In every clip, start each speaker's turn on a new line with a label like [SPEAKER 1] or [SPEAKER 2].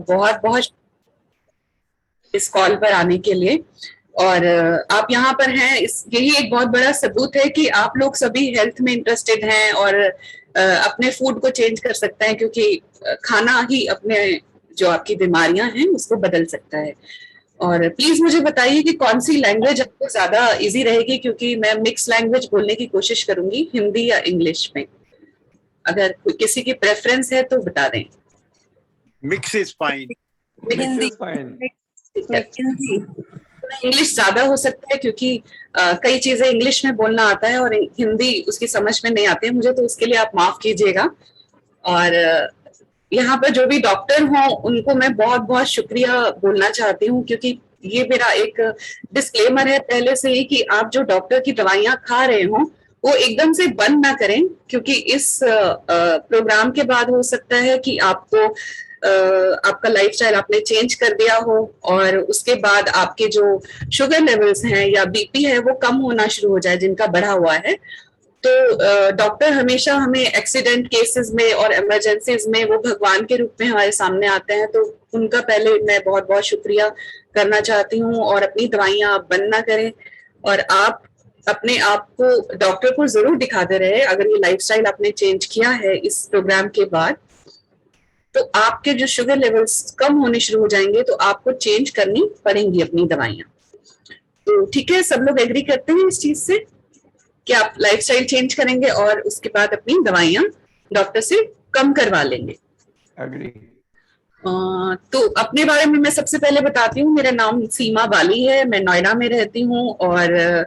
[SPEAKER 1] बहुत बहुत इस कॉल पर आने के लिए। और आप यहाँ पर हैं, यही एक बहुत बड़ा सबूत है कि आप लोग सभी हेल्थ में इंटरेस्टेड हैं और अपने फूड को चेंज कर सकते हैं, क्योंकि खाना ही अपने जो आपकी बीमारियां हैं उसको बदल सकता है। और प्लीज मुझे बताइए कि कौन सी लैंग्वेज आपको ज्यादा इजी रहेगी, क्योंकि मैं मिक्स लैंग्वेज बोलने की कोशिश करूंगी, हिंदी या इंग्लिश में। अगर किसी की प्रेफरेंस है तो बता दें।
[SPEAKER 2] Mix is fine.
[SPEAKER 1] Hindi.
[SPEAKER 3] Hindi.
[SPEAKER 1] English ज्यादा हो सकता है, क्योंकि कई चीजें इंग्लिश में बोलना आता है और हिंदी उसकी समझ में नहीं आती है मुझे, तो उसके लिए आप माफ कीजिएगा। और यहाँ पर जो भी डॉक्टर हों उनको मैं बहुत बहुत शुक्रिया बोलना चाहती हूँ, क्योंकि ये मेरा एक डिस्क्लेमर है पहले से ही कि आप जो डॉक्टर की दवाइयां खा रहे हों वो एकदम से बंद ना करें, क्योंकि इस प्रोग्राम के बाद हो सकता है कि आपको आपका लाइफस्टाइल आपने चेंज कर दिया हो और उसके बाद आपके जो शुगर लेवल्स हैं या बीपी है वो कम होना शुरू हो जाए, जिनका बढ़ा हुआ है। तो डॉक्टर हमेशा हमें एक्सीडेंट केसेस में और इमरजेंसीज में वो भगवान के रूप में हमारे सामने आते हैं, तो उनका पहले मैं बहुत बहुत शुक्रिया करना चाहती हूँ। और अपनी दवाइयां आप बंद ना करें और आप अपने आप को डॉक्टर को जरूर दिखाते रहे। अगर ये लाइफस्टाइल आपने चेंज किया है इस प्रोग्राम के बाद, तो आपके जो शुगर लेवल्स कम होने शुरू हो जाएंगे, तो आपको चेंज करनी पड़ेंगी अपनी दवाइयां। तो ठीक है, सब लोग एग्री करते हैं इस चीज से कि आप लाइफस्टाइल चेंज करेंगे और उसके बाद अपनी दवाइयां डॉक्टर से कम करवा लेंगे।
[SPEAKER 4] एग्री।
[SPEAKER 1] तो अपने बारे में मैं सबसे पहले बताती हूँ। मेरा नाम सीमा बाली है, मैं नोएडा में रहती हूँ और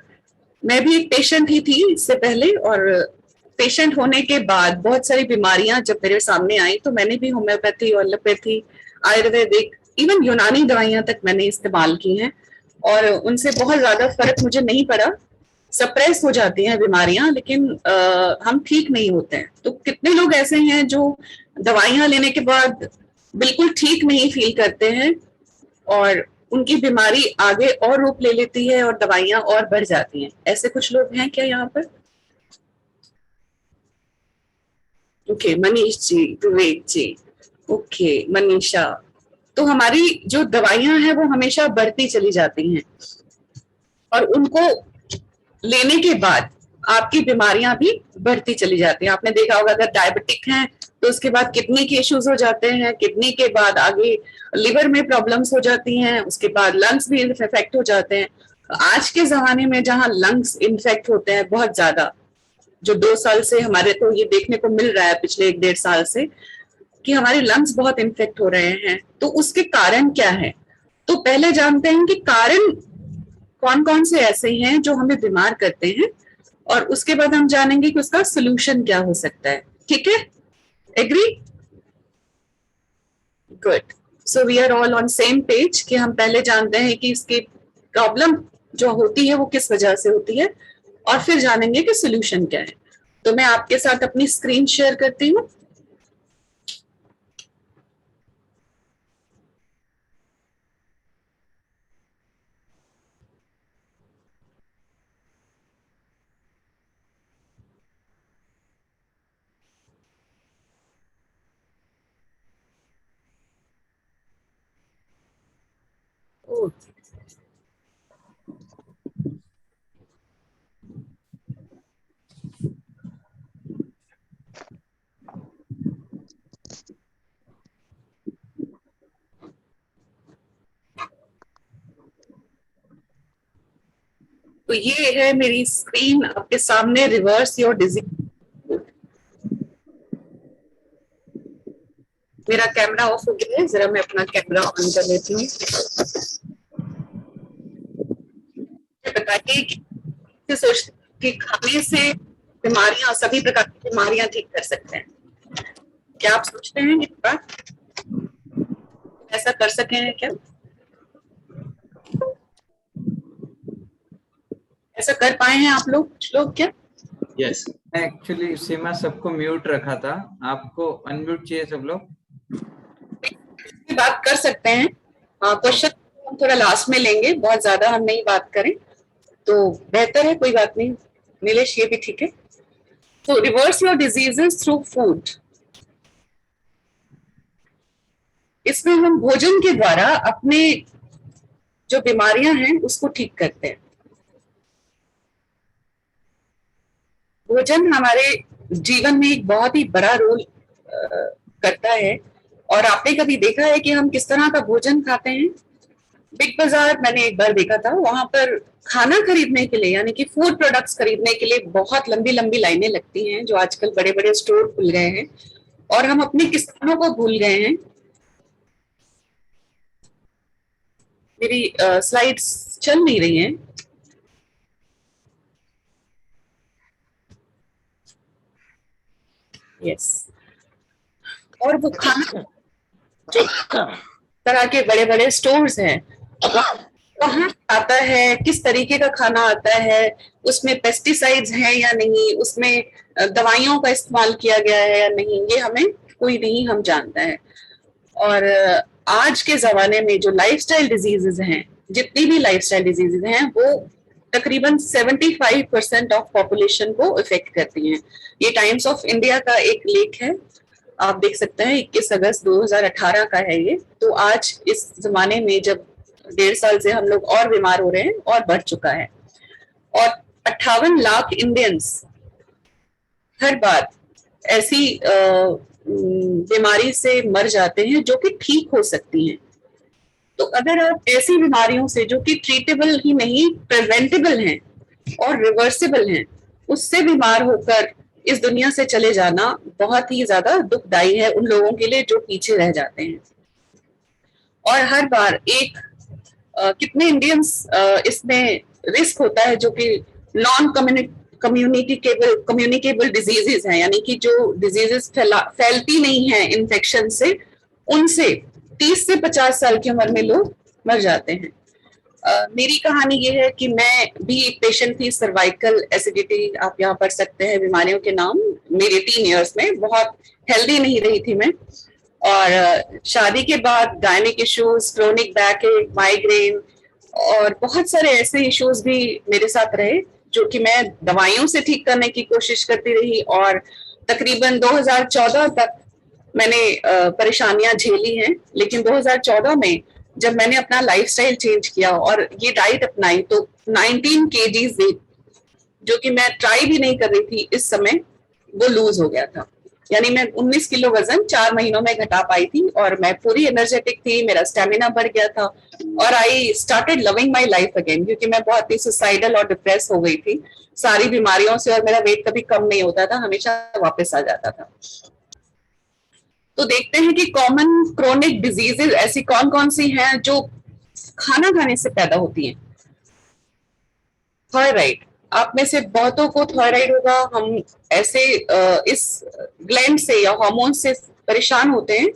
[SPEAKER 1] मैं भी एक पेशेंट ही थी इससे पहले। और पेशेंट होने के बाद बहुत सारी बीमारियां जब मेरे सामने आई, तो मैंने भी होम्योपैथी, एलोपैथी, आयुर्वेदिक, इवन यूनानी दवाइयां तक मैंने इस्तेमाल की हैं और उनसे बहुत ज्यादा फर्क मुझे नहीं पड़ा। सप्रेस हो जाती हैं बीमारियां, लेकिन हम ठीक नहीं होते हैं। तो कितने लोग ऐसे हैं जो दवाइयां लेने के बाद बिल्कुल ठीक नहीं फील करते हैं और उनकी बीमारी आगे और रूप ले लेती है और दवाइयां और बढ़ जाती हैं? ऐसे कुछ लोग हैं क्या यहाँ पर? ओके, मनीष जी, विवेक जी, ओके, मनीषा। तो हमारी जो दवाइयां हैं वो हमेशा बढ़ती चली जाती हैं और उनको लेने के बाद आपकी बीमारियां भी बढ़ती चली जाती हैं। आपने देखा होगा, अगर डायबिटिक हैं तो उसके बाद किडनी के इश्यूज हो जाते हैं, किडनी के बाद आगे लिवर में प्रॉब्लम्स हो जाती हैं, उसके बाद लंग्स भी इन्फेक्ट हो जाते हैं। आज के जमाने में जहां लंग्स इन्फेक्ट होते हैं बहुत ज्यादा, जो 2 साल से हमारे को ये देखने को मिल रहा है, पिछले 1-1.5 साल से, कि हमारे लंग्स बहुत इन्फेक्ट हो रहे हैं, तो उसके कारण क्या है? तो पहले जानते हैं कि कारण कौन कौन से ऐसे हैं जो हमें बीमार करते हैं, और उसके बाद हम जानेंगे कि उसका सोल्यूशन क्या हो सकता है। ठीक है, agree? Good. So we are all on same page कि हम पहले जानते हैं कि इसकी प्रॉब्लम जो होती है वो किस वजह से होती है और फिर जानेंगे कि सोल्यूशन क्या है। तो मैं आपके साथ अपनी स्क्रीन शेयर करती हूँ। तो ये है मेरी स्क्रीन आपके सामने, रिवर्स योर डिजीज। मेरा कैमरा ऑफ हो गया है, जरा मैं अपना कैमरा ऑन कर लेती हूँ। बताइए कि सोचते कि खाने से बीमारियां, सभी प्रकार की बीमारियां ठीक कर सकते हैं? क्या आप सोचते हैं इस बात, ऐसा कर सके हैं क्या? ऐसा कर पाए हैं आप लोग, कुछ लोग क्या?
[SPEAKER 5] यस,
[SPEAKER 4] एक्चुअली सीमा सबको म्यूट रखा था, आपको अनम्यूट चाहिए सब लोग।
[SPEAKER 1] बात कर सकते हैं, क्वेश्चन हम थोड़ा लास्ट में लेंगे, बहुत ज्यादा हम नहीं बात करें तो बेहतर है, कोई बात नहीं। नीलेश, ये भी ठीक है। तो reverse your diseases through food. इसमें हम भोजन के द्वारा अपने जो बीमारियां हैं उसको ठीक करते हैं। भोजन हमारे जीवन में एक बहुत ही बड़ा रोल करता है। और आपने कभी देखा है कि हम किस तरह का भोजन खाते हैं? बिग बाजार मैंने एक बार देखा था, वहां पर खाना खरीदने के लिए यानी कि फूड प्रोडक्ट्स खरीदने के लिए बहुत लंबी लंबी लाइनें लगती हैं, जो आजकल बड़े बड़े स्टोर खुल गए हैं, और हम अपने किसानों को भूल गए हैं। मेरी स्लाइड्स चल नहीं रही हैं। यस। और वो खाना जो तरह के बड़े बड़े स्टोर्स हैं, कहाँ आता है, किस तरीके का खाना आता है, उसमें पेस्टिसाइड्स हैं या नहीं, उसमें दवाइयों का इस्तेमाल किया गया है या नहीं, ये हमें कोई नहीं हम जानता है। और आज के जमाने में जो लाइफस्टाइल डिजीजेज हैं, जितनी भी लाइफस्टाइल डिजीजेज हैं, वो तकरीबन 75% ऑफ पॉपुलेशन को इफेक्ट करती हैं। ये टाइम्स ऑफ इंडिया का एक लेख है, आप देख सकते हैं, 21 अगस्त 2018 का है ये। तो आज इस जमाने में जब 1.5 साल से हम लोग और बीमार हो रहे हैं और बढ़ चुका है, और 58 लाख इंडियंस हर बार ऐसी बीमारी से मर जाते हैं जो कि ठीक हो सकती हैं। तो अगर आप ऐसी बीमारियों से जो कि ट्रीटेबल ही नहीं, प्रिवेंटेबल हैं और रिवर्सिबल हैं, उससे बीमार होकर इस दुनिया से चले जाना बहुत ही ज्यादा दुखदाई है उन लोगों के लिए जो पीछे रह जाते हैं। और हर बार एक कितने इंडियंस इसमें रिस्क होता है जो कि नॉन कम्युनिकेबल डिजीजेस हैं, यानी कि जो डिजीजेस फैलती नहीं है इन्फेक्शन से, उनसे 30 से 50 साल की उम्र में लोग मर जाते हैं। मेरी कहानी ये है कि मैं भी एक पेशेंट थी, सर्वाइकल एसिडिटी, आप यहाँ पढ़ सकते हैं बीमारियों के नाम। मेरे 3 इयर्स में बहुत हेल्दी नहीं रही थी मैं, और शादी के बाद गायनिक इश्यूज, क्रोनिक बैकएक, माइग्रेन और बहुत सारे ऐसे इश्यूज भी मेरे साथ रहे, जो कि मैं दवाइयों से ठीक करने की कोशिश करती रही। और तकरीबन 2014 तक मैंने परेशानियां झेली हैं। लेकिन 2014 में जब मैंने अपना लाइफस्टाइल चेंज किया और ये डाइट अपनाई, तो 19 kgs वेट, जो कि मैं ट्राई भी नहीं कर रही थी इस समय, वो लूज हो गया था। यानी मैं 19 किलो वजन 4 महीनों में घटा पाई थी, और मैं पूरी एनर्जेटिक थी, मेरा स्टेमिना बढ़ गया था, और I started loving my life again, क्योंकि मैं बहुत ही सुसाइडल और डिप्रेस हो गई थी सारी बीमारियों से, और मेरा वेट कभी कम नहीं होता था, हमेशा वापस आ जाता था। तो देखते हैं कि कॉमन क्रोनिक डिजीजेज ऐसी कौन कौन सी हैं जो खाना खाने से पैदा होती हैं। थायराइड, आप में से बहुतों को थायराइड होगा। हम ऐसे इस ग्लैंड से या हार्मोन से परेशान होते हैं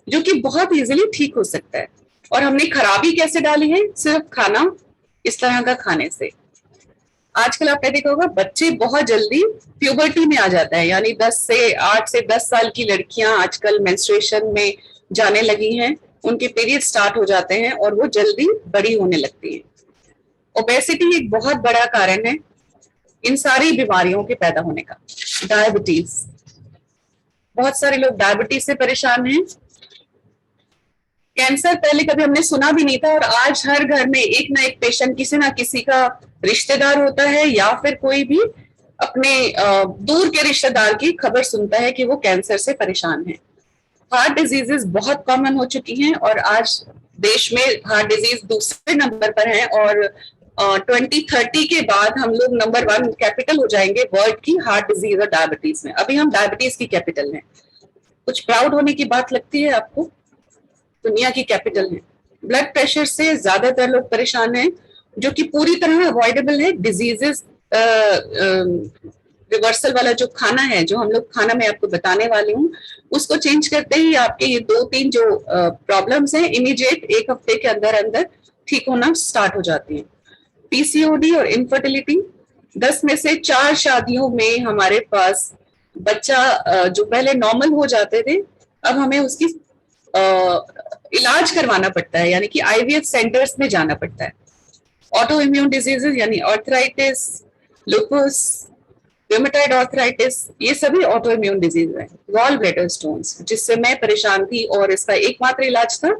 [SPEAKER 1] जो कि बहुत इजीली ठीक हो सकता है, और हमने खराबी कैसे डाली है? सिर्फ खाना इस तरह का खाने से। आजकल आपने देखा होगा बच्चे बहुत जल्दी प्यूबर्टी में आ जाता है, यानी 8 से 10 साल की लड़कियां आजकल मेंस्ट्रुएशन में जाने लगी हैं, उनके पीरियड स्टार्ट हो जाते हैं और वो जल्दी बड़ी होने लगती हैं। ओबेसिटी एक बहुत बड़ा कारण है इन सारी बीमारियों के पैदा होने का। डायबिटीज, बहुत सारे लोग डायबिटीज से परेशान हैं। कैंसर पहले कभी हमने सुना भी नहीं था, और आज हर घर में एक ना एक पेशेंट किसी ना किसी का रिश्तेदार होता है, या फिर कोई भी अपने दूर के रिश्तेदार की खबर सुनता है कि वो कैंसर से परेशान है। हार्ट डिजीजेस बहुत कॉमन हो चुकी हैं, और आज देश में हार्ट डिजीज दूसरे नंबर पर है, और 2030 के बाद हम लोग नंबर 1 कैपिटल हो जाएंगे वर्ल्ड की हार्ट डिजीज और डायबिटीज में। अभी हम डायबिटीज की कैपिटल हैं। कुछ प्राउड होने की बात लगती है आपको? दुनिया की कैपिटल है। ब्लड प्रेशर से ज्यादातर लोग परेशान हैं, जो कि पूरी तरह अवॉइडेबल है। डिजीजेस रिवर्सल वाला जो खाना है, जो हम लोग खाना में आपको बताने वाली हूँ, उसको चेंज करते ही आपके ये 2-3 जो प्रॉब्लम्स हैं इमीडिएट 1 हफ्ते के अंदर अंदर ठीक होना स्टार्ट हो जाती है। पीसीओडी और इनफर्टिलिटी, 10 में से 4 शादियों में हमारे पास बच्चा जो पहले नॉर्मल हो जाते थे, अब हमें उसकी इलाज करवाना पड़ता है, यानी कि आईवीएफ सेंटर्स में जाना पड़ता है। ऑटो इम्यून डिजीजेस यानी आर्थराइटिस, लुपस, रूमेटॉइड आर्थराइटिस, ये सभी ऑटो इम्यून डिजीज है। गॉल ब्लैडर स्टोन्स, जिससे मैं परेशान थी और इसका एकमात्र इलाज था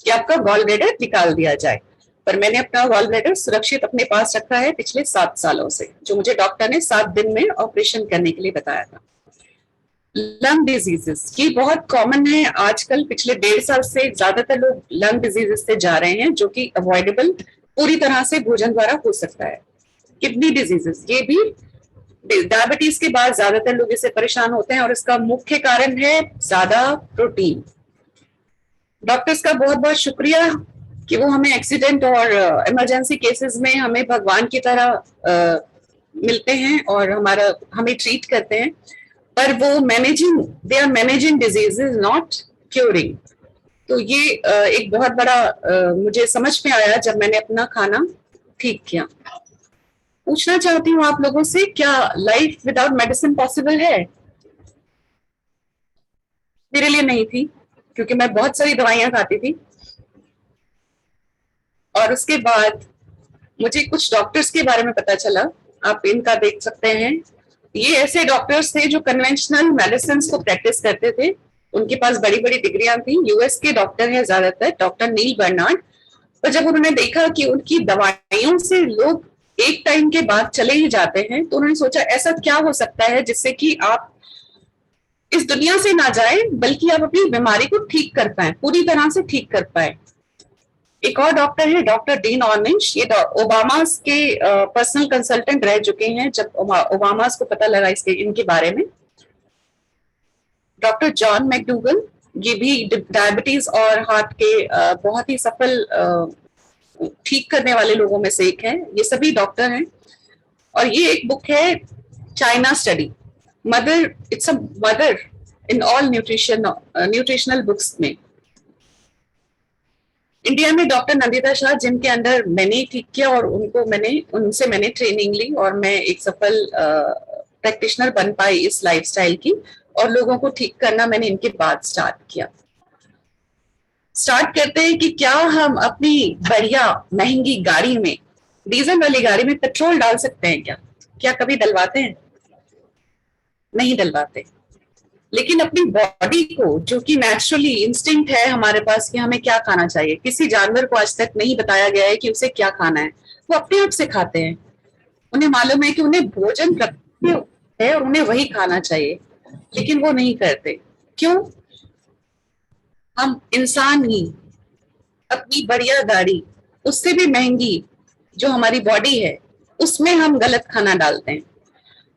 [SPEAKER 1] कि आपका गॉल ब्लैडर निकाल दिया जाए, पर मैंने अपना गॉल ब्लैडर सुरक्षित अपने पास रखा है पिछले 7 सालों से, जो मुझे डॉक्टर ने 7 दिन में ऑपरेशन करने के लिए बताया था। लंग डिजीजेस, ये बहुत कॉमन है आजकल, पिछले 1.5 साल से ज्यादातर लोग लंग डिजीजेस से जा रहे हैं, जो कि अवॉइडेबल पूरी तरह से भोजन द्वारा हो सकता है। किडनी डिजीजेस, ये भी डायबिटीज के बाद ज्यादातर लोग इससे परेशान होते हैं और इसका मुख्य कारण है ज्यादा प्रोटीन। डॉक्टर्स का बहुत बहुत शुक्रिया कि वो हमें एक्सीडेंट और इमरजेंसी केसेस में हमें भगवान की तरह मिलते हैं और हमें ट्रीट करते हैं, पर वो they are managing diseases not curing. तो ये एक बहुत बड़ा मुझे समझ में आया जब मैंने अपना खाना ठीक किया। पूछना चाहती हूँ आप लोगों से, क्या लाइफ विदाउट मेडिसिन पॉसिबल है? मेरे लिए नहीं थी, क्योंकि मैं बहुत सारी दवाइयां खाती थी। और उसके बाद मुझे कुछ डॉक्टर्स के बारे में पता चला, आप इनका देख सकते हैं। ये ऐसे डॉक्टर्स थे जो कन्वेंशनल मेडिसिन को प्रैक्टिस करते थे, उनके पास बड़ी बड़ी डिग्रियां थी, यूएस के डॉक्टर हैं ज्यादातर, डॉक्टर नील बर्नार्ड। पर जब उन्होंने देखा कि उनकी दवाइयों से लोग एक टाइम के बाद चले ही जाते हैं, तो उन्होंने सोचा ऐसा क्या हो सकता है जिससे कि आप इस दुनिया से ना जाए, बल्कि आप अपनी बीमारी को ठीक कर पाए, पूरी तरह से ठीक कर पाए। एक और डॉक्टर है डॉक्टर डीन ऑर्निश, ये ओबामा के पर्सनल कंसल्टेंट रह चुके हैं जब ओबामा को पता लगा इनके बारे में। डॉक्टर जॉन मैकडूगल, ये भी डायबिटीज और हार्ट के बहुत ही सफल ठीक करने वाले लोगों में से एक है। ये सभी डॉक्टर हैं। और ये एक बुक है China study, it's a mother in all nutritional books में। इंडिया में डॉक्टर नंदिता शाह, जिनके अंडर मैंने ठीक किया और उनसे मैंने ट्रेनिंग ली और मैं एक सफल प्रैक्टिशनर बन पाई इस लाइफस्टाइल की, और लोगों को ठीक करना मैंने इनके बाद स्टार्ट किया। स्टार्ट करते हैं कि क्या हम अपनी बढ़िया महंगी गाड़ी में, डीजल वाली गाड़ी में पेट्रोल डाल सकते हैं क्या कभी डलवाते हैं? नहीं डलवाते। लेकिन अपनी बॉडी को, जो कि नेचुरली इंस्टिंक्ट है हमारे पास कि हमें क्या खाना चाहिए, किसी जानवर को आज तक नहीं बताया गया है कि उसे क्या खाना है, वो अपने आप से खाते हैं। उन्हें मालूम है कि उन्हें भोजन प्राप्त है और उन्हें वही खाना चाहिए, लेकिन वो नहीं करते। क्यों? हम इंसान ही अपनी बढ़िया गाड़ी, उससे भी महंगी जो हमारी बॉडी है, उसमें हम गलत खाना डालते हैं।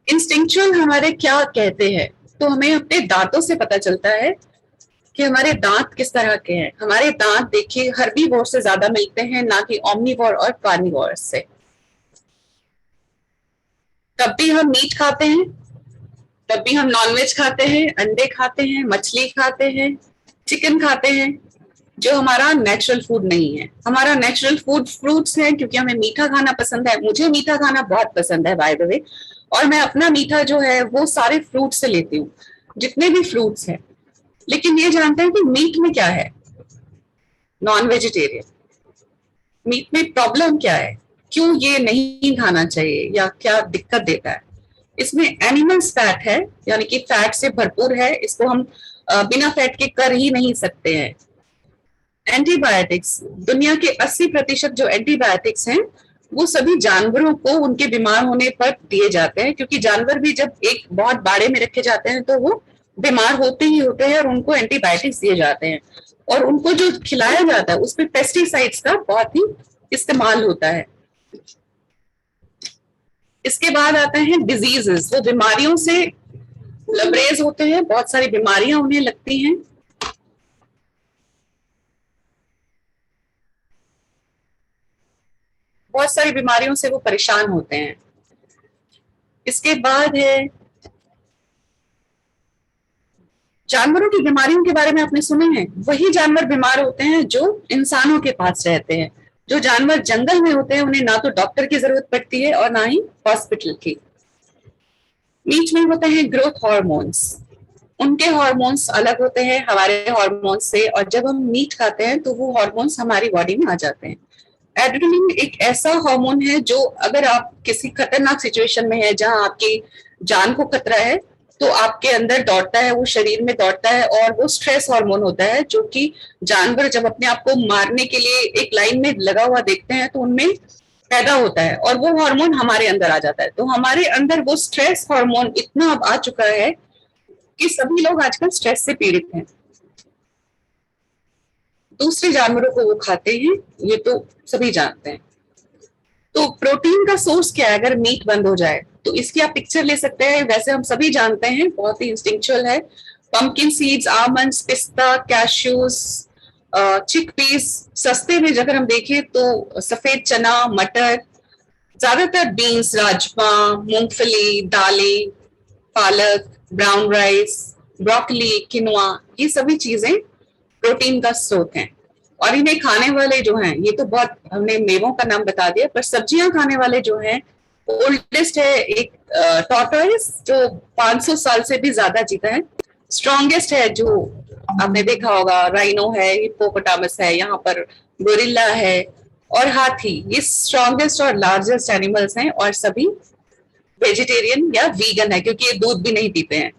[SPEAKER 1] इंस्टिंक्चुअल हमारे क्या कहते हैं, तो हमें अपने दांतों से पता चलता है कि हमारे दांत किस तरह के हैं। हमारे दांत देखिए हर्बीवोर से ज्यादा मिलते हैं, ना कि ओमनीवोर और कार्निवोर से। तब भी हम मीट खाते हैं, तब भी हम नॉनवेज खाते हैं, अंडे खाते हैं, मछली खाते हैं, चिकन खाते हैं, जो हमारा नेचुरल फूड नहीं है। हमारा नेचुरल फूड फ्रूट्स है, क्योंकि हमें मीठा खाना पसंद है। मुझे मीठा खाना बहुत पसंद है बाय द वे, और मैं अपना मीठा जो है वो सारे फ्रूट से लेती हूँ, जितने भी फ्रूट्स हैं। लेकिन ये जानते हैं कि मीट में क्या है? नॉन वेजिटेरियन मीट में प्रॉब्लम क्या है, क्यों ये नहीं खाना चाहिए या क्या दिक्कत देता है? इसमें एनिमल्स फैट है, यानी कि फैट से भरपूर है, इसको हम बिना फैट के कर ही नहीं सकते हैं। एंटीबायोटिक्स, दुनिया के 80% जो एंटीबायोटिक्स हैं वो सभी जानवरों को उनके बीमार होने पर दिए जाते हैं, क्योंकि जानवर भी जब एक बहुत बाड़े में रखे जाते हैं तो वो बीमार होते ही होते हैं और उनको एंटीबायोटिक्स दिए जाते हैं। और उनको जो खिलाया जाता है उसमें पेस्टिसाइड्स का बहुत ही इस्तेमाल होता है। इसके बाद आते हैं डिजीजेस, वो बीमारियों से लबरेज होते हैं, बहुत सारी बीमारियां उन्हें लगती हैं। बहुत सारी बीमारियों से वो परेशान होते हैं। इसके बाद है जानवरों की बीमारियों के बारे में आपने सुने हैं। वही जानवर बीमार होते हैं जो इंसानों के पास रहते हैं। जो जानवर जंगल में होते हैं उन्हें ना तो डॉक्टर की जरूरत पड़ती है और ना ही हॉस्पिटल की। मीट में होते हैं ग्रोथ हार्मोन्स, उनके हार्मोन्स अलग होते हैं हमारे हार्मोन्स से, और जब हम मीट खाते हैं तो वो हार्मोन्स हमारी बॉडी में आ जाते हैं। एड्रेनलिन एक ऐसा हार्मोन है जो अगर आप किसी खतरनाक सिचुएशन में है जहां आपकी जान को खतरा है तो आपके अंदर दौड़ता है, वो शरीर में दौड़ता है, और वो स्ट्रेस हार्मोन होता है जो कि जानवर जब अपने आप को मारने के लिए एक लाइन में लगा हुआ देखते हैं तो उनमें पैदा होता है और वो हार्मोन हमारे अंदर आ जाता है। तो हमारे अंदर वो स्ट्रेस हार्मोन इतना अब आ चुका है कि सभी लोग आजकल स्ट्रेस से पीड़ित हैं। दूसरे जानवरों को वो खाते हैं, ये तो सभी जानते हैं। तो प्रोटीन का सोर्स क्या है अगर मीट बंद हो जाए? तो इसकी आप पिक्चर ले सकते हैं। वैसे हम सभी जानते हैं, बहुत ही इंस्टिंक्चुअल है। पंपकिन सीड्स, आमंड्स, पिस्ता, कैश्यूज, चिकपीस। सस्ते में अगर हम देखें तो सफेद चना, मटर, ज्यादातर बीन्स, राजमा, मूंगफली, दालें, पालक, ब्राउन राइस, ब्रोकली, किनुआ, ये सभी चीजें प्रोटीन का स्रोत हैं। और इन्हें खाने वाले जो हैं, ये तो बहुत हमने मेवों का नाम बता दिया, पर सब्जियां खाने वाले जो हैं, ओल्डेस्ट है एक टॉर्टोइस जो 500 साल से भी ज्यादा जीता है। स्ट्रॉन्गेस्ट है जो आपने देखा होगा, राइनो है, हिप्पोपोटामस है, यहाँ पर गोरिल्ला है और हाथी। ये स्ट्रॉन्गेस्ट और लार्जेस्ट एनिमल्स हैं और सभी वेजिटेरियन या वीगन है क्योंकि ये दूध भी नहीं पीते हैं।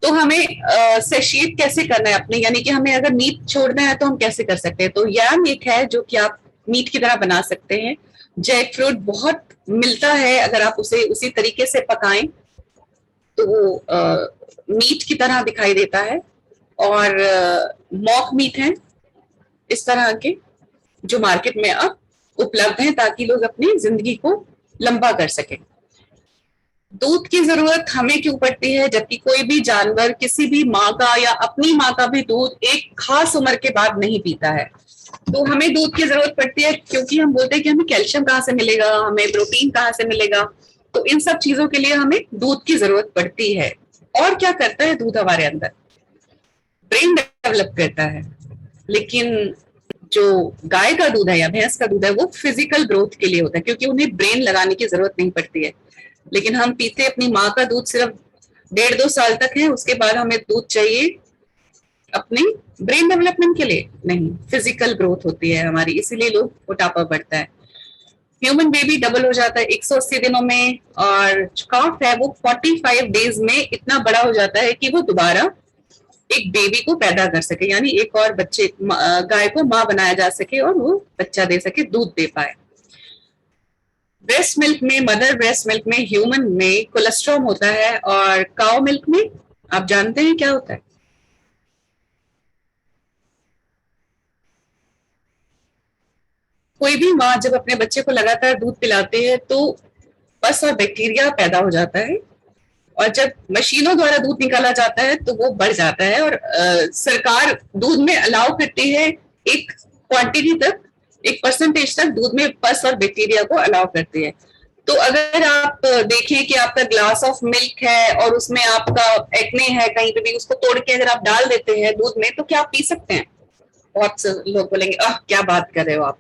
[SPEAKER 1] तो हमें सेशिएट कैसे करना है अपने, यानी कि हमें अगर मीट छोड़ना है तो हम कैसे कर सकते हैं? तो यम एक है जो कि आप मीट की तरह बना सकते हैं। जैक फ्रूट बहुत मिलता है, अगर आप उसे उसी तरीके से पकाएं तो वो मीट की तरह दिखाई देता है। और मॉक मीट है इस तरह के जो मार्केट में अब उपलब्ध हैं ताकि लोग अपनी जिंदगी को लंबा कर सकें। दूध की जरूरत हमें क्यों पड़ती है जबकि कोई भी जानवर किसी भी माँ का या अपनी माँ का भी दूध एक खास उम्र के बाद नहीं पीता है? तो हमें दूध की जरूरत पड़ती है क्योंकि हम बोलते हैं कि हमें कैल्शियम कहाँ से मिलेगा, हमें प्रोटीन कहाँ से मिलेगा। तो इन सब चीजों के लिए हमें दूध की जरूरत पड़ती है। और क्या करता है दूध हमारे अंदर? ब्रेन डेवलप करता है। लेकिन जो गाय का दूध है या भैंस का दूध है वो फिजिकल ग्रोथ के लिए होता है क्योंकि उन्हें ब्रेन लगाने की जरूरत नहीं पड़ती है। लेकिन हम पीते अपनी माँ का दूध सिर्फ 1.5-2 साल तक है, उसके बाद हमें दूध चाहिए अपने ब्रेन डेवलपमेंट के लिए, नहीं, फिजिकल ग्रोथ होती है हमारी, इसीलिए लोग मोटापा बढ़ता है। ह्यूमन बेबी डबल हो जाता है 180 दिनों में, और काफ है वो 45 डेज में इतना बड़ा हो जाता है कि वो दोबारा एक बेबी को पैदा कर सके, यानी एक और बच्चे, गाय को माँ बनाया जा सके और वो बच्चा दे सके, दूध दे पाए। ब्रेस्ट मिल्क में, मदर ब्रेस्ट मिल्क में, ह्यूमन में कोलेस्ट्रॉल होता है, और काउ मिल्क में आप जानते हैं क्या होता है? कोई भी माँ जब अपने बच्चे को लगातार दूध पिलाते हैं तो पस और बैक्टीरिया पैदा हो जाता है, और जब मशीनों द्वारा दूध निकाला जाता है तो वो बढ़ जाता है। और सरकार दूध में अलाउ करती है एक क्वांटिटी तक, एक परसेंटेज तक दूध में पस और बैक्टीरिया को अलाउ करती है। तो अगर आप देखें कि आपका ग्लास ऑफ मिल्क है और उसमें आपका एक्ने है कहीं पे भी, उसको तोड़ के अगर आप डाल देते हैं दूध में तो क्या आप पी सकते हैं? बहुत से लोग बोलेंगे क्या बात कर रहे हो आप,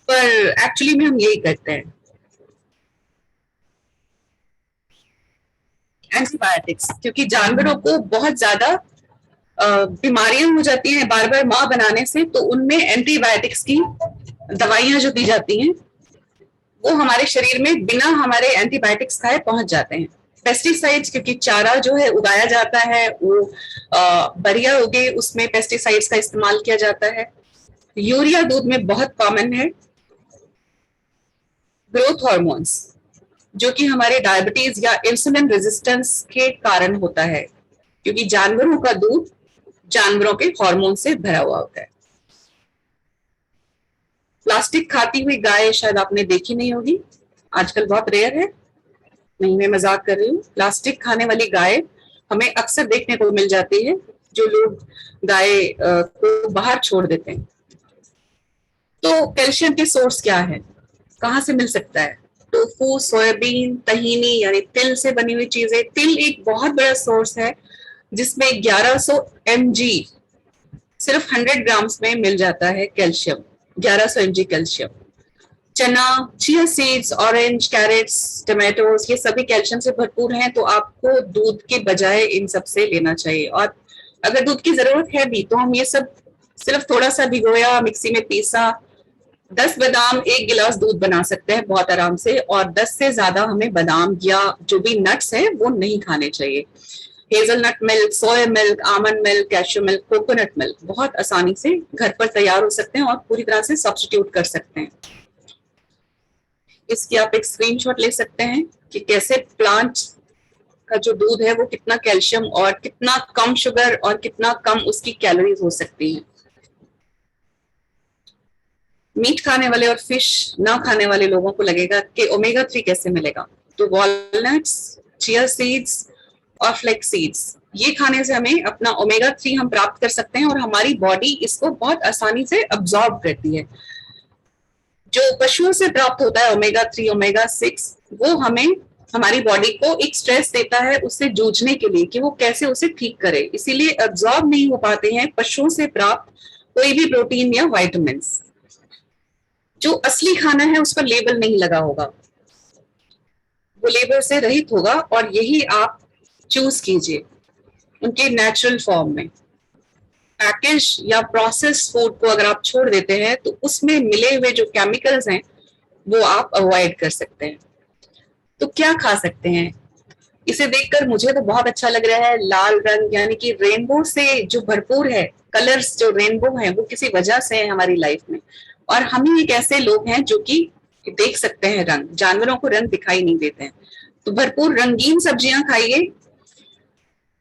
[SPEAKER 1] पर एक्चुअली में हम यही करते हैं। एंटीबायोटिक्स, क्योंकि जानवरों को बहुत ज्यादा बीमारियां हो जाती हैं बार बार माँ बनाने से, तो उनमें एंटीबायोटिक्स की दवाइयां जो दी जाती हैं वो हमारे शरीर में बिना हमारे एंटीबायोटिक्स खाए पहुंच जाते हैं। पेस्टिसाइड्स, क्योंकि चारा जो है उगाया जाता है वो बढ़िया उगे, उसमें पेस्टिसाइड्स का इस्तेमाल किया जाता है। यूरिया दूध में बहुत कॉमन है। ग्रोथ हार्मोन्स जो कि हमारे डायबिटीज या इंसुलिन रेजिस्टेंस के कारण होता है, क्योंकि जानवरों का दूध जानवरों के हार्मोन से भरा हुआ होता है। प्लास्टिक खाती हुई गाय शायद आपने देखी नहीं होगी, आजकल बहुत रेयर है, नहीं मैं मजाक कर रही हूँ। प्लास्टिक खाने वाली गाय हमें अक्सर देखने को मिल जाती है, जो लोग गाय को बाहर छोड़ देते हैं। तो कैल्शियम के सोर्स क्या है, कहाँ से मिल सकता है? टोफू, सोयाबीन, तहीनी यानी तिल से बनी हुई चीजें। तिल एक बहुत बड़ा सोर्स है जिसमें 1100 mg सिर्फ 100 ग्राम्स में मिल जाता है कैल्शियम, 1100 mg कैल्शियम। चना, chia seeds, orange, carrots, tomatoes, ये सभी कैल्शियम से भरपूर हैं, तो आपको दूध के बजाय इन सब से लेना चाहिए। और अगर दूध की जरूरत है भी तो हम ये सब सिर्फ थोड़ा सा भिगोया, मिक्सी में पीसा 10 बादाम 1 गिलास दूध बना सकते हैं बहुत आराम से, और 10 से ज्यादा हमें बादाम या जो भी नट्स है वो नहीं खाने चाहिए। Hazelnut milk, soya milk, almond milk, cashew milk, coconut milk बहुत आसानी से घर पर तैयार हो सकते हैं और पूरी तरह से सब्स्टिट्यूट कर सकते हैं। इसकी आप एक स्क्रीनशॉट ले सकते हैं कि कैसे प्लांट का जो दूध है वो कितना कैल्शियम और कितना कम शुगर और कितना कम उसकी कैलोरीज हो सकती है। मीट खाने वाले और फिश ना खाने वाले लोगों को लगेगा कि ओमेगा 3 कैसे मिलेगा, तो वॉलनट्स, चिया सीड्स और फ्लेक्स सीड्स, ये खाने से हमें अपना ओमेगा 3 हम प्राप्त कर सकते हैं और हमारी बॉडी इसको बहुत आसानी से अब्सॉर्ब करती है। जो पशुओं से प्राप्त होता है ओमेगा 3, ओमेगा 6, वो हमें हमारी बॉडी को एक स्ट्रेस देता है उससे जूझने के लिए कि वो कैसे उसे ठीक करे, इसीलिए अब्सॉर्ब नहीं हो पाते हैं पशुओं से प्राप्त कोई भी प्रोटीन या विटामिन। जो असली खाना है उस पर लेबल नहीं लगा होगा, वो लेबल से रहित होगा, और यही आप चूज कीजिए उनके नेचुरल फॉर्म में। पैकेज या प्रोसेस फूड को अगर आप छोड़ देते हैं तो उसमें मिले हुए जो केमिकल्स हैं वो आप अवॉइड कर सकते हैं। तो क्या खा सकते हैं? इसे देखकर मुझे तो बहुत अच्छा लग रहा है। लाल रंग यानी कि रेनबो से जो भरपूर है, कलर्स जो रेनबो है वो किसी वजह से है हमारी लाइफ में, और हम ही एक ऐसे लोग हैं जो कि देख सकते हैं रंग, जानवरों को रंग दिखाई नहीं देते हैं। तो भरपूर रंगीन सब्जियां खाइए।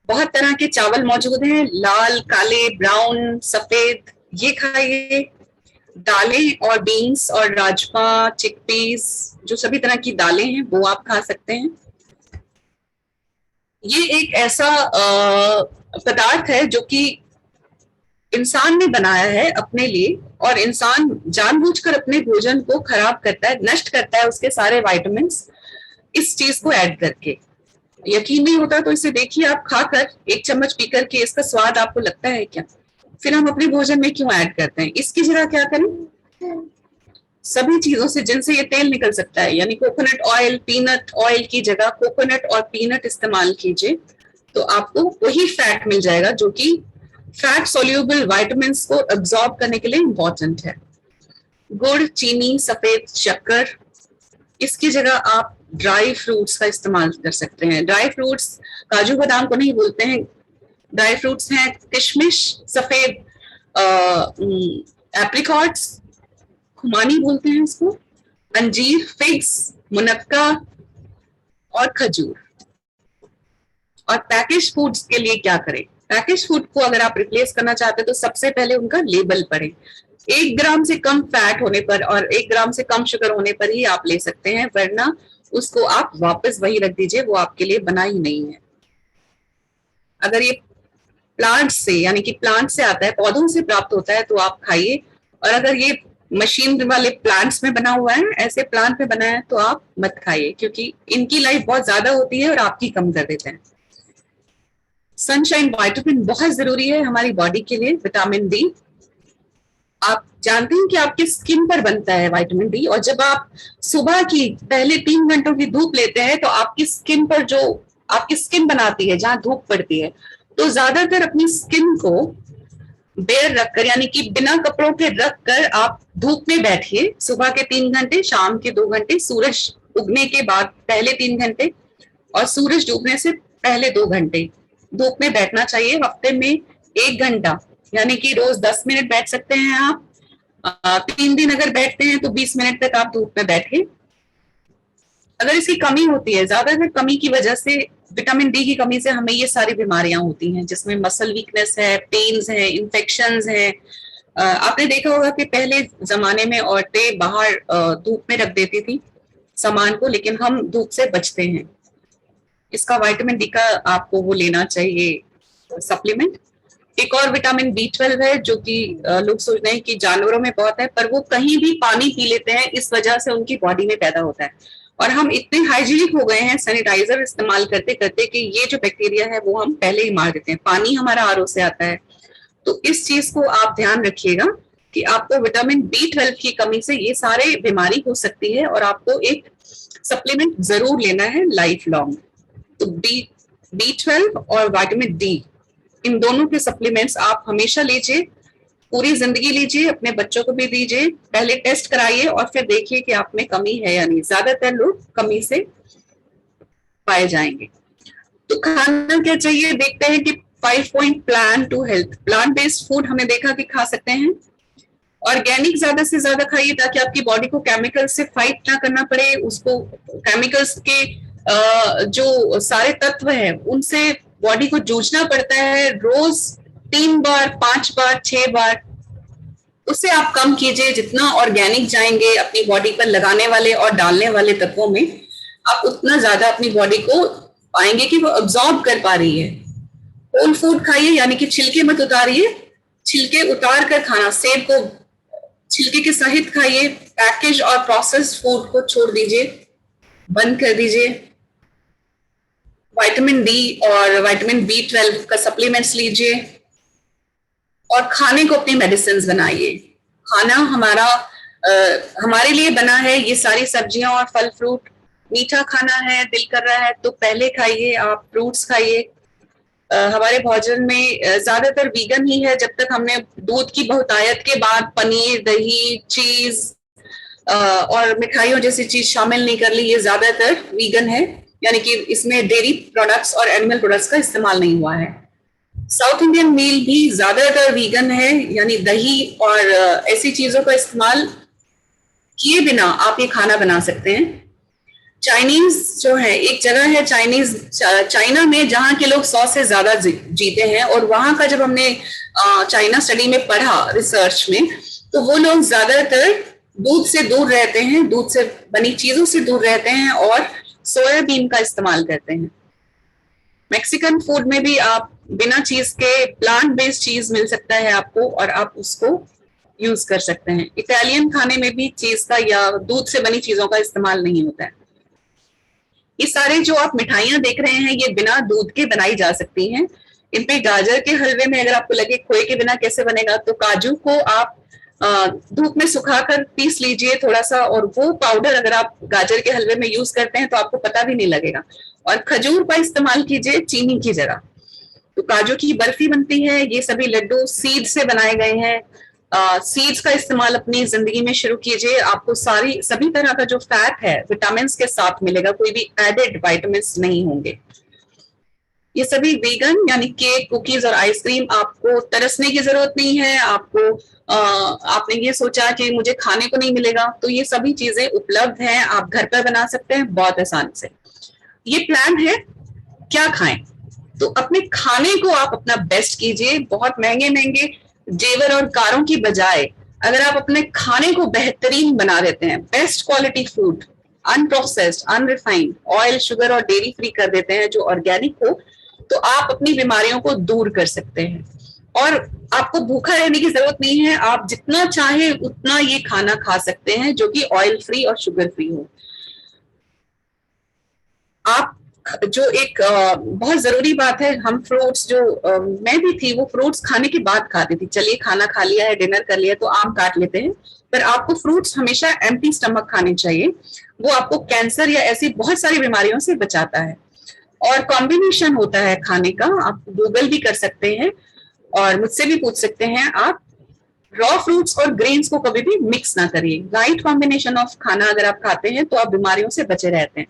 [SPEAKER 1] बहुत तरह के चावल मौजूद हैं, लाल, काले, ब्राउन, सफेद, ये खाइए। दालें और बीन्स और राजमा, चिकपीस, जो सभी तरह की दालें हैं वो आप खा सकते हैं। ये एक ऐसा पदार्थ है जो कि इंसान ने बनाया है अपने लिए, और इंसान जानबूझकर अपने भोजन को खराब करता है, नष्ट करता है उसके सारे विटामिन इस चीज को ऐड करके। यकीन नहीं होता तो इसे देखिए आप खाकर, एक चम्मच पीकर के इसका स्वाद आपको लगता है क्या? फिर हम अपने भोजन में क्यों ऐड करते हैं? इसकी जगह क्या करें, सभी चीजों से जिनसे ये तेल निकल सकता है, यानी कोकोनट ऑयल, पीनट ऑयल की जगह कोकोनट और पीनट इस्तेमाल कीजिए, तो आपको वही फैट मिल जाएगा जो कि फैट सोल्यूबल विटामिन को अब्सॉर्ब करने के लिए इंपॉर्टेंट है। गुड़, चीनी, सफेद शक्कर, इसकी जगह आप ड्राई फ्रूट्स का इस्तेमाल कर सकते हैं। ड्राई फ्रूट्स काजू बादाम को नहीं बोलते हैं, ड्राई फ्रूट्स हैं किशमिश, सफेद एप्रिकॉट्स, खुमानी बोलते हैं इसको, अंजीर, फिग्स, मुनक्का और खजूर। और पैकेज फूड्स के लिए क्या करें? पैकेज फूड को अगर आप रिप्लेस करना चाहते हैं तो सबसे पहले उनका लेबल पढ़ें। 1 ग्राम से कम फैट होने पर और 1 ग्राम से कम शुगर होने पर ही आप ले सकते हैं, वरना उसको आप वापस वही रख दीजिए, वो आपके लिए बना ही नहीं है। अगर ये प्लांट से यानी कि प्लांट से आता है, पौधों से प्राप्त होता है, तो आप खाइए। और अगर ये मशीन वाले प्लांट्स में बना हुआ है, ऐसे प्लांट में बना है, तो आप मत खाइए, क्योंकि इनकी लाइफ बहुत ज्यादा होती है और आपकी कम कर देते हैं। सनशाइन विटामिन बहुत जरूरी है हमारी बॉडी के लिए, विटामिन डी। आप जानते हैं कि आपके स्किन पर बनता है विटामिन डी, और जब आप सुबह की पहले 3 घंटों की धूप लेते हैं तो आपकी स्किन पर जो आपकी स्किन बनाती है, जहां धूप पड़ती है, तो ज्यादातर अपनी स्किन को बेयर रखकर यानी कि बिना कपड़ों के रखकर आप धूप में बैठिए। सुबह के 3 घंटे, शाम के 2 घंटे, सूरज उगने के बाद पहले 3 घंटे और सूरज डूबने से पहले 2 घंटे धूप में बैठना चाहिए। हफ्ते में 1 घंटा, यानी कि रोज 10 मिनट बैठ सकते हैं आप। 3 दिन अगर बैठते हैं तो 20 मिनट तक आप धूप में बैठे। अगर इसकी कमी होती है, ज्यादातर कमी की वजह से, विटामिन डी की कमी से हमें ये सारी बीमारियां होती हैं, जिसमें मसल वीकनेस है, पेन्स है, इन्फेक्शंस है। आपने देखा होगा कि पहले जमाने में औरतें बाहर धूप में रख देती थी सामान को, लेकिन हम धूप से बचते हैं। इसका विटामिन डी का आपको वो लेना चाहिए सप्लीमेंट। एक और विटामिन B12 है जो कि लोग सोच रहे हैं कि जानवरों में बहुत है, पर वो कहीं भी पानी पी लेते हैं, इस वजह से उनकी बॉडी में पैदा होता है। और हम इतने हाइजीनिक हो गए हैं सैनिटाइजर इस्तेमाल करते करते कि ये जो बैक्टीरिया है वो हम पहले ही मार देते हैं। पानी हमारा RO से आता है, तो इस चीज को आप ध्यान रखिएगा कि आपको विटामिन B12 की कमी से ये सारे बीमारी हो सकती है, और आपको एक सप्लीमेंट जरूर लेना है लाइफ लॉन्ग। तो B12 और विटामिन डी, इन दोनों के सप्लीमेंट्स आप हमेशा लीजिए। पूरी जिंदगी लीजिए, अपने बच्चों को भी दीजिए, पहले टेस्ट कराइए और फिर देखिए कि आप में कमी है या नहीं। ज्यादातर लोग कमी से पाए जाएंगे। तो खाना क्या चाहिए, देखते हैं कि 5 point plan to health. Plant based food हमने देखा कि खा सकते हैं। ऑर्गेनिक ज्यादा से ज्यादा खाइए ताकि आपकी बॉडी को केमिकल से फाइट ना करना पड़े, उसको केमिकल्स के जो सारे तत्व हैं उनसे बॉडी को जूझना पड़ता है रोज 3 बार, 5 बार, 6 बार। उससे आप कम कीजिए। जितना ऑर्गेनिक जाएंगे अपनी बॉडी पर लगाने वाले और डालने वाले तत्वों में, आप उतना ज्यादा अपनी बॉडी को पाएंगे कि वो अब्सॉर्ब कर पा रही है। होल फूड खाइए, यानी कि छिलके मत उतारिए, छिलके उतार कर खाना। सेब को छिलके के सहित खाइए। पैकेज और प्रोसेस्ड फूड को छोड़ दीजिए, बंद कर दीजिए। विटामिन डी और विटामिन B12 का सप्लीमेंट्स लीजिए और खाने को अपनी मेडिसिन बनाइए। खाना हमारे लिए बना है, ये सारी सब्जियां और फल फ्रूट। मीठा खाना है, दिल कर रहा है तो पहले खाइए, आप फ्रूट्स खाइए। हमारे भोजन में ज्यादातर वीगन ही है। जब तक हमने दूध की बहुतायत के बाद पनीर, दही, चीज और मिठाइयों जैसी चीज शामिल नहीं कर ली, ये ज्यादातर वीगन है, यानी कि इसमें डेयरी प्रोडक्ट्स और एनिमल प्रोडक्ट्स का इस्तेमाल नहीं हुआ है। साउथ इंडियन मील भी ज्यादातर वीगन है, यानी दही और ऐसी चीजों का इस्तेमाल किए बिना आप ये खाना बना सकते हैं। चाइनीज जो है, एक जगह है चाइना में जहाँ के लोग 100 से ज्यादा जीते हैं, और वहां का जब हमने चाइना स्टडी में पढ़ा, रिसर्च में, तो वो लोग ज्यादातर दूध से दूर रहते हैं, दूध से बनी चीजों से दूर रहते हैं और सोयाबीन का इस्तेमाल करते हैं। मैक्सिकन फूड में भी आप बिना चीज के प्लांट बेस्ड चीज मिल सकता है आपको, और आप उसको यूज कर सकते हैं। इटालियन खाने में भी चीज का या दूध से बनी चीजों का इस्तेमाल नहीं होता है। ये सारे जो आप मिठाइयां देख रहे हैं, ये बिना दूध के बनाई जा सकती हैं। इनपे गाजर के हलवे में अगर आपको लगे खोए के बिना कैसे बनेगा, तो काजू को आप धूप में सुखाकर पीस लीजिए थोड़ा सा, और वो पाउडर अगर आप गाजर के हलवे में यूज करते हैं तो आपको पता भी नहीं लगेगा। और खजूर का इस्तेमाल कीजिए चीनी की जगह। तो काजू की बर्फी बनती है, ये सभी लड्डू सीड से बनाए गए हैं। सीड्स का इस्तेमाल अपनी जिंदगी में शुरू कीजिए। आपको सभी तरह का जो फैट है विटामिन के साथ मिलेगा, कोई भी एडेड विटामिन नहीं होंगे। ये सभी वीगन, यानी केक, कुकीज और आइसक्रीम। आपको तरसने की जरूरत नहीं है। आपने ये सोचा कि मुझे खाने को नहीं मिलेगा, तो ये सभी चीजें उपलब्ध हैं, आप घर पर बना सकते हैं बहुत आसान से। ये प्लान है क्या खाएं, तो अपने खाने को आप अपना बेस्ट कीजिए। बहुत महंगे महंगे जेवर और कारों की बजाय अगर आप अपने खाने को बेहतरीन बना देते हैं, best quality food, unprocessed, unrefined, oil, sugar और डेयरी फ्री कर देते हैं, जो ऑर्गेनिक हो, तो आप अपनी बीमारियों को दूर कर सकते हैं। और आपको भूखा रहने की जरूरत नहीं है। आप जितना चाहे उतना ये खाना खा सकते हैं जो कि ऑयल फ्री और शुगर फ्री हो। आप जो एक बहुत जरूरी बात है, हम फ्रूट्स जो मैं भी थी, वो फ्रूट्स खाने के बाद खाती थी। चलिए खाना खा लिया है, डिनर कर लिया, तो आम काट लेते हैं, पर आपको फ्रूट्स हमेशा एम्प्टी स्टमक खाने चाहिए। वो आपको कैंसर या ऐसी बहुत सारी बीमारियों से बचाता है। और कॉम्बिनेशन होता है खाने का, आप गूगल भी कर सकते हैं और मुझसे भी पूछ सकते हैं। आप रॉ फ्रूट्स और ग्रेन्स को कभी भी मिक्स ना करिए। राइट कॉम्बिनेशन ऑफ खाना अगर आप खाते हैं तो आप बीमारियों से बचे रहते हैं।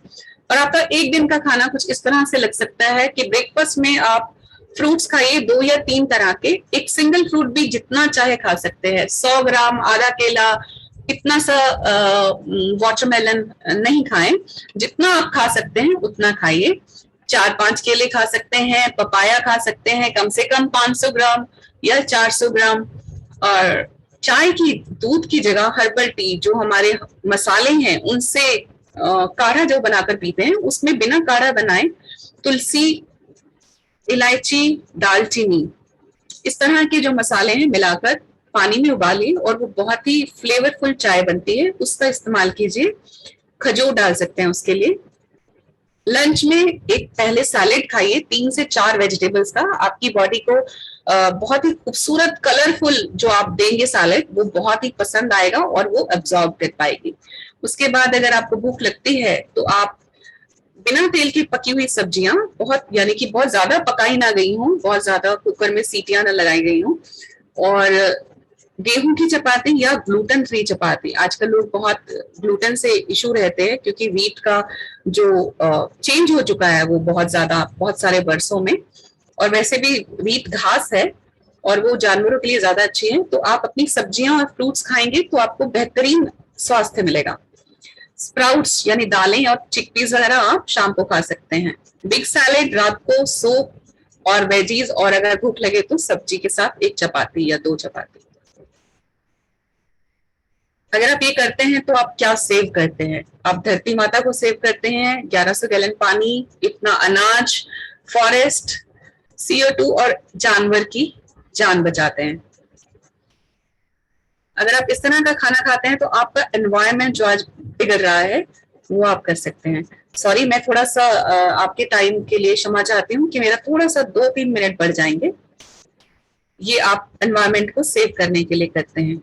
[SPEAKER 1] और आपका एक दिन का खाना कुछ इस तरह से लग सकता है कि ब्रेकफास्ट में आप फ्रूट्स खाइए 2 या 3 तरह के। एक सिंगल फ्रूट भी जितना चाहे खा सकते हैं, 100 ग्राम, आधा केला, इतना सा वाटरमेलन नहीं खाएं। जितना आप खा सकते हैं उतना खाइए। 4-5 केले खा सकते हैं, पपाया खा सकते हैं, कम से कम 500 ग्राम या 400 ग्राम। और चाय की, दूध की जगह हर्बल टी, जो हमारे मसाले हैं उनसे काढ़ा जो बनाकर पीते हैं, उसमें बिना काढ़ा बनाए तुलसी, इलायची, दालचीनी, इस तरह के जो मसाले हैं मिलाकर पानी में उबालिए और वो बहुत ही फ्लेवरफुल चाय बनती है, उसका इस्तेमाल कीजिए। खजूर डाल सकते हैं उसके लिए। लंच में एक पहले सैलेड खाइए 3 से 4 वेजिटेबल्स का। आपकी बॉडी को बहुत ही खूबसूरत कलरफुल जो आप देंगे सैलेड, वो बहुत ही पसंद आएगा और वो एब्जॉर्ब कर पाएगी। उसके बाद अगर आपको भूख लगती है तो आप बिना तेल की पकी हुई सब्जियां, बहुत यानी कि बहुत ज्यादा पकाई ना गई हों, बहुत ज्यादा कुकर में सीटियां ना लगाई गई हों, और गेहूं की चपाती या ग्लूटेन फ्री चपाती। आजकल लोग बहुत ग्लूटेन से इशू रहते हैं क्योंकि वीट का जो चेंज हो चुका है वो बहुत ज्यादा, बहुत सारे वर्षों में, और वैसे भी वीट घास है और वो जानवरों के लिए ज्यादा अच्छी है। तो आप अपनी सब्जियां और फ्रूट्स खाएंगे तो आपको बेहतरीन स्वास्थ्य मिलेगा। स्प्राउट्स यानी दालें और चिकपीस वगैरह आप शाम को खा सकते हैं। बिग सैलेड रात को, सूप और वेजीज, और अगर भूख लगे तो सब्जी के साथ एक चपाती या 2 चपाती। अगर आप ये करते हैं तो आप क्या सेव करते हैं? आप धरती माता को सेव करते हैं, 1100 गैलन पानी, इतना अनाज, फॉरेस्ट, CO2 और जानवर की जान बचाते हैं। अगर आप इस तरह का खाना खाते हैं तो आपका एनवायरनमेंट जो आज बिगड़ रहा है वो आप कर सकते हैं। सॉरी, मैं थोड़ा सा आपके टाइम के लिए क्षमा चाहती हूँ कि मेरा थोड़ा सा 2-3 मिनट बढ़ जाएंगे। ये आप एनवायरनमेंट को सेव करने के लिए करते हैं।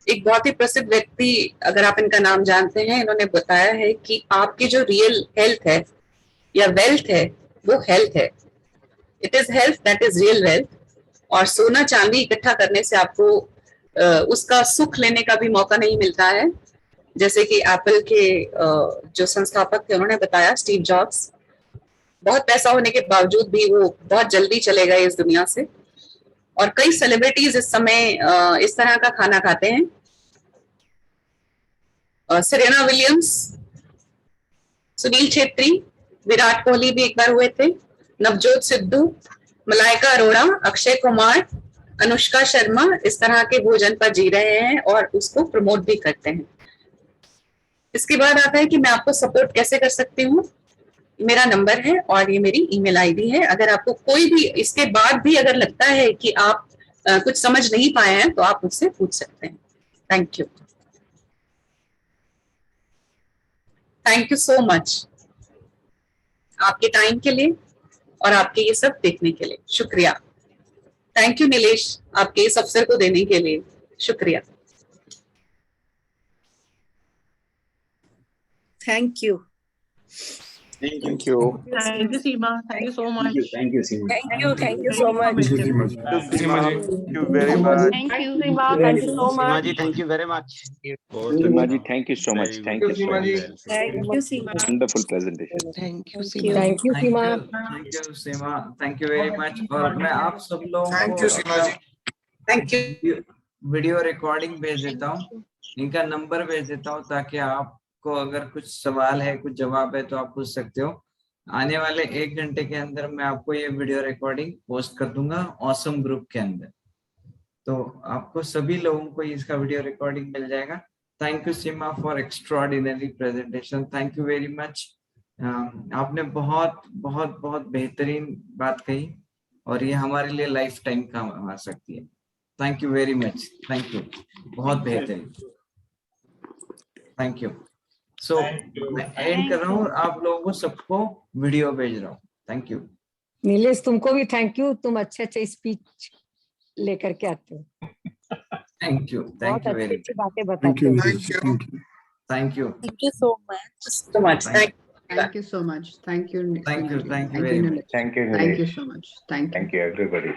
[SPEAKER 1] एक बहुत ही प्रसिद्ध व्यक्ति, अगर आप इनका नाम जानते हैं, इन्होंने बताया है कि आपकी जो रियल हेल्थ है या वेल्थ है वो हेल्थ है। It is health that is real wealth. और सोना चांदी इकट्ठा करने से आपको उसका सुख लेने का भी मौका नहीं मिलता है। जैसे कि एप्पल के जो संस्थापक थे उन्होंने बताया, स्टीव जॉब्स, बहुत पैसा होने के बावजूद भी वो बहुत जल्दी चले गए इस दुनिया से। और कई सेलिब्रिटीज इस समय इस तरह का खाना खाते हैं। सेरेना विलियम्स, सुनील छेत्री, विराट कोहली भी एक बार हुए थे, नवजोत सिद्धू, मलाइका अरोड़ा, अक्षय कुमार, अनुष्का शर्मा इस तरह के भोजन पर जी रहे हैं और उसको प्रमोट भी करते हैं। इसके बाद आता है कि मैं आपको सपोर्ट कैसे कर सकती हूँ। मेरा नंबर है और ये मेरी ईमेल आईडी है। अगर आपको कोई भी इसके बाद भी अगर लगता है कि आप कुछ समझ नहीं पाए हैं तो आप मुझसे पूछ सकते हैं। Thank you, thank you so much आपके टाइम के लिए और आपके ये सब देखने के लिए। शुक्रिया। थैंक यू नीलेश, आपके इस अवसर को देने के लिए शुक्रिया।
[SPEAKER 3] Thank you.
[SPEAKER 2] Thank you.
[SPEAKER 5] Thank you, Seema. Thank you so much.
[SPEAKER 3] Thank you so much.
[SPEAKER 2] Thank you very much.
[SPEAKER 5] Thank you, Seema. Thank you so much.
[SPEAKER 6] Seema ji, thank you very much.
[SPEAKER 7] Seema ji, thank you so much. Thank you so
[SPEAKER 4] Seema ji.
[SPEAKER 7] much.
[SPEAKER 3] Thank you, Seema.
[SPEAKER 7] Wonderful presentation.
[SPEAKER 3] Thank you,
[SPEAKER 8] Thank you, Seema.
[SPEAKER 4] Thank you, Seema. Thank you very much. और मैं आप सब लोगों
[SPEAKER 2] Thank
[SPEAKER 4] को
[SPEAKER 2] you, Seema ji.
[SPEAKER 1] Thank you.
[SPEAKER 4] Video recording भेज देता हूँ, इनका नंबर भेज देता हूँ ताकि आपको अगर कुछ सवाल है, कुछ जवाब है तो आप पूछ सकते हो। आने वाले 1 घंटे के अंदर मैं आपको ये वीडियो रिकॉर्डिंग पोस्ट कर दूंगा ऑसम ग्रुप के अंदर, तो आपको सभी लोगों को इसका वीडियो रिकॉर्डिंग मिल जाएगा। Thank you Seema for extraordinary presentation. Thank you very much. आपने बहुत बहुत बहुत बेहतरीन बात कही और ये हमारे लिए लाइफ टाइम काम आ सकती है। Thank you very much. Thank you, बहुत बेहतरीन। Thank you. सो मैं एंड कर रहा हूँ, आप लोगों को सबको वीडियो भेज रहा हूँ। Thank you.
[SPEAKER 8] नीलेश, तुमको भी थैंक यू, तुम अच्छे अच्छे स्पीच लेकर के आते हो।
[SPEAKER 4] थैंक यू,
[SPEAKER 8] बहुत
[SPEAKER 4] थैंक यू
[SPEAKER 8] अच्छी
[SPEAKER 4] वेरी
[SPEAKER 8] अच्छी बातें बताते हो।
[SPEAKER 4] Thank you.
[SPEAKER 3] Thank you so much.
[SPEAKER 1] So much.
[SPEAKER 9] Thank you so much. Thank you.
[SPEAKER 4] Thank you,
[SPEAKER 9] Seema ji.
[SPEAKER 4] thank you very
[SPEAKER 9] Nilesh.
[SPEAKER 7] Thank you,
[SPEAKER 9] Thank you
[SPEAKER 7] Nilesh.
[SPEAKER 9] so much. Thank you.
[SPEAKER 7] Thank you, everybody.